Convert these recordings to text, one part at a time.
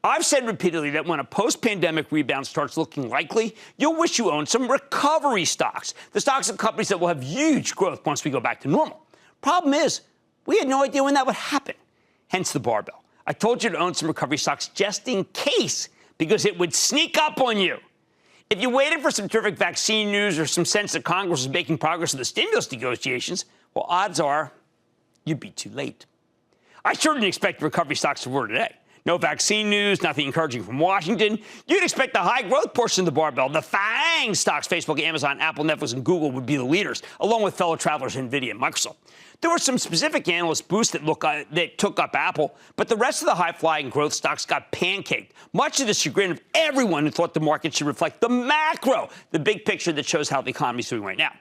I've said repeatedly that when a post-pandemic rebound starts looking likely, you'll wish you owned some recovery stocks, the stocks of companies that will have huge growth once we go back to normal. Problem is, we had no idea when that would happen, hence the barbell. I told you to own some recovery stocks just in case, because it would sneak up on you. If you waited for some terrific vaccine news or some sense that Congress is making progress in the stimulus negotiations, well, odds are you'd be too late. I sure didn't expect recovery stocks to roar today. No vaccine news, nothing encouraging from Washington. You'd expect the high-growth portion of the barbell, the FANG stocks, Facebook, Amazon, Apple, Netflix, and Google would be the leaders, along with fellow travelers NVIDIA and Microsoft. There were some specific analyst boosts that took up Apple, but the rest of the high-flying growth stocks got pancaked, much to the chagrin of everyone who thought the market should reflect the macro, the big picture that shows how the economy is doing right now.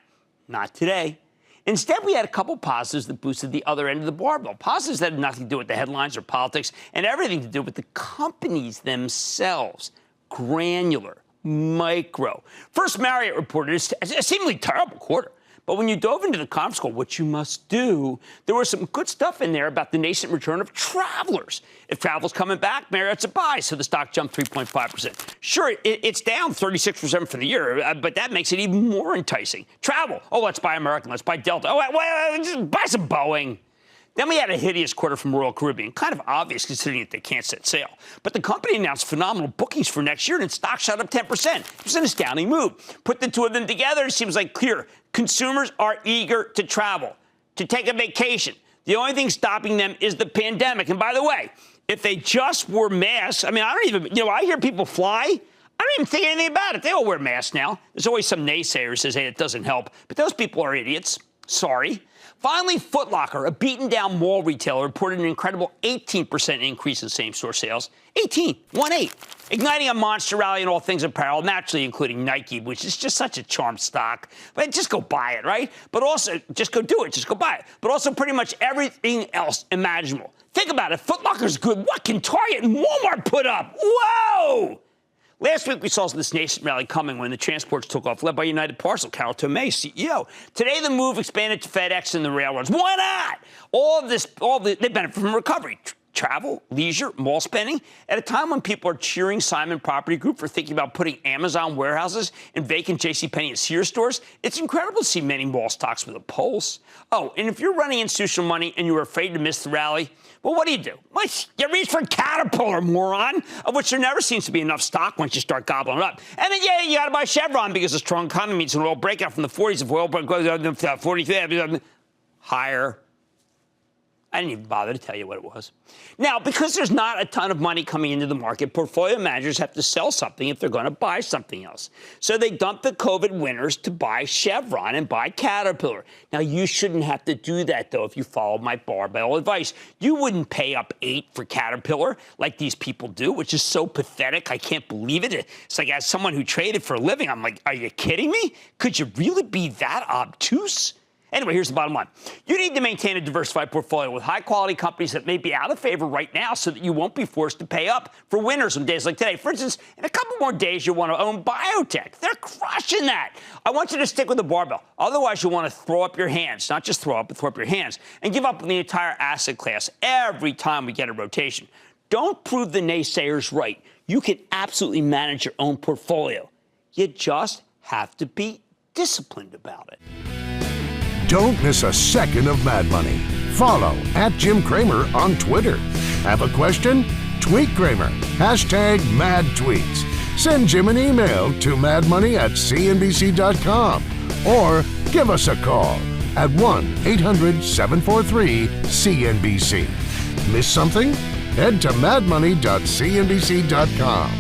Not today. Instead, we had a couple positives that boosted the other end of the barbell. Positives that had nothing to do with the headlines or politics and everything to do with the companies themselves. Granular, micro. First, Marriott reported a seemingly terrible quarter. But when you dove into the conference call, what you must do, there was some good stuff in there about the nascent return of travelers. If travel's coming back, Marriott's a buy, so the stock jumped 3.5%. Sure, it's down 36% for the year, but that makes it even more enticing. Travel. Oh, let's buy American. Let's buy Delta. Oh, wait, just buy some Boeing. Then we had a hideous quarter from Royal Caribbean, kind of obvious considering that they can't set sail. But the company announced phenomenal bookings for next year, and stock shot up 10%. It was an astounding move. Put the two of them together, it seems like clear. Consumers are eager to travel, to take a vacation. The only thing stopping them is the pandemic. And by the way, if they just wore masks, I mean, I don't even, I hear people fly. I don't even think anything about it. They all wear masks now. There's always some naysayer who says, hey, it doesn't help. But those people are idiots. Sorry. Finally, Foot Locker, a beaten-down mall retailer, reported an incredible 18% increase in same-store sales. 18, 1-8, igniting a monster rally in all things apparel, naturally including Nike, which is just such a charmed stock. But just go buy it, right? But also, just go do it. Just go buy it. But also pretty much everything else imaginable. Think about it. Foot Locker's good. What can Target and Walmart put up? Whoa! Last week, we saw this nascent rally coming when the transports took off, led by United Parcel, Carol Tomei, CEO. Today, the move expanded to FedEx and the railroads. Why not? They benefit from recovery. Travel, leisure, mall spending. At a time when people are cheering Simon Property Group for thinking about putting Amazon warehouses in vacant JCPenney and Sears stores, it's incredible to see many mall stocks with a pulse. Oh, and if you're running institutional money and you're afraid to miss the rally, well, what do? You reach for Caterpillar, moron, of which there never seems to be enough stock once you start gobbling it up. And then, yeah, you got to buy Chevron because a strong economy means an oil breakout from the 40s. If oil goes down to 43, higher. I didn't even bother to tell you what it was. Now, because there's not a ton of money coming into the market, portfolio managers have to sell something if they're going to buy something else. So they dump the COVID winners to buy Chevron and buy Caterpillar. Now, you shouldn't have to do that, though, if you follow my barbell advice. You wouldn't pay up 8 for Caterpillar like these people do, which is so pathetic. I can't believe it. It's like, as someone who traded for a living, I'm like, are you kidding me? Could you really be that obtuse? Anyway, here's the bottom line. You need to maintain a diversified portfolio with high-quality companies that may be out of favor right now so that you won't be forced to pay up for winners on days like today. For instance, in a couple more days, you'll want to own biotech. They're crushing that. I want you to stick with the barbell. Otherwise, you'll want to throw up your hands. Not just throw up, but throw up your hands. And give up on the entire asset class every time we get a rotation. Don't prove the naysayers right. You can absolutely manage your own portfolio. You just have to be disciplined about it. Don't miss a second of Mad Money. Follow @JimCramer on Twitter. Have a question? Tweet Cramer. #MadTweets. Send Jim an email to madmoney@cnbc.com or give us a call at 1-800-743-CNBC. Miss something? Head to madmoney.cnbc.com.